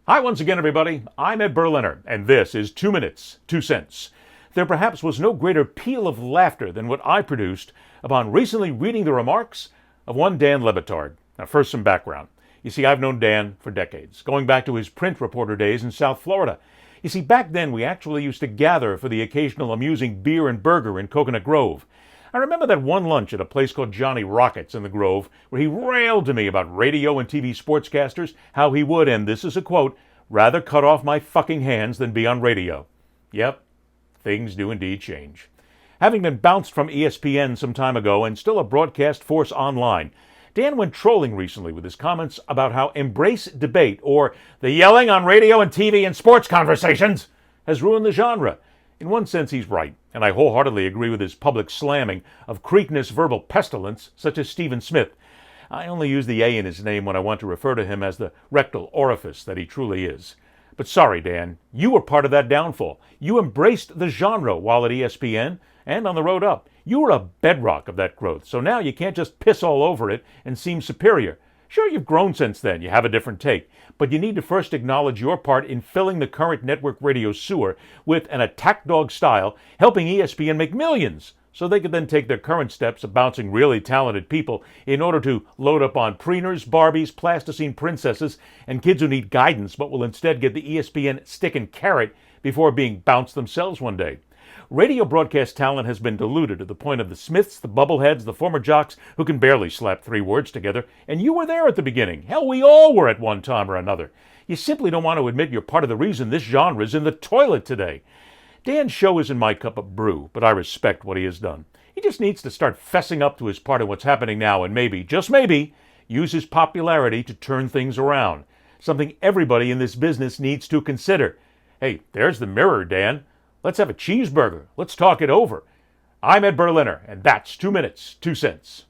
Hi once again, everybody. I'm Ed Berliner, and this is 2 Minutes, 2 Cents. There perhaps was no greater peal of laughter than what I produced upon recently reading the remarks of one Dan LeBatard. Now, first, some background. You see, I've known Dan for decades, going back to his print reporter days in South Florida. You see, back then we actually used to gather for the occasional amusing beer and burger in Coconut Grove. I remember that one lunch at a place called Johnny Rockets in the Grove, where he railed to me about radio and TV sportscasters, how he would, and this is a quote, rather cut off my fucking hands than be on radio. Yep, things do indeed change. Having been bounced from ESPN some time ago and still a broadcast force online, Dan went trolling recently with his comments about how embrace debate, or the yelling on radio and TV and sports conversations, has ruined the genre. In one sense, he's right, and I wholeheartedly agree with his public slamming of cretinous verbal pestilence such as Stephen Smith. I only use the A in his name when I want to refer to him as the rectal orifice that he truly is. But sorry, Dan, you were part of that downfall. You embraced the genre while at ESPN and on the road up. You were a bedrock of that growth, so now you can't just piss all over it and seem superior. Sure, you've grown since then, you have a different take, but you need to first acknowledge your part in filling the current network radio sewer with an attack dog style, helping ESPN make millions, so they could then take their current steps of bouncing really talented people in order to load up on preeners, Barbies, plasticine princesses, and kids who need guidance but will instead get the ESPN stick and carrot before being bounced themselves one day. Radio broadcast talent has been diluted to the point of the Smiths, the Bubbleheads, the former jocks who can barely slap three words together, and you were there at the beginning. Hell, we all were at one time or another. You simply don't want to admit you're part of the reason this genre is in the toilet today. Dan's show isn't my cup of brew, but I respect what he has done. He just needs to start fessing up to his part in what's happening now and maybe, just maybe, use his popularity to turn things around. Something everybody in this business needs to consider. Hey, there's the mirror, Dan. Let's have a cheeseburger. Let's talk it over. I'm Ed Berliner, and that's 2 Minutes, 2 Cents.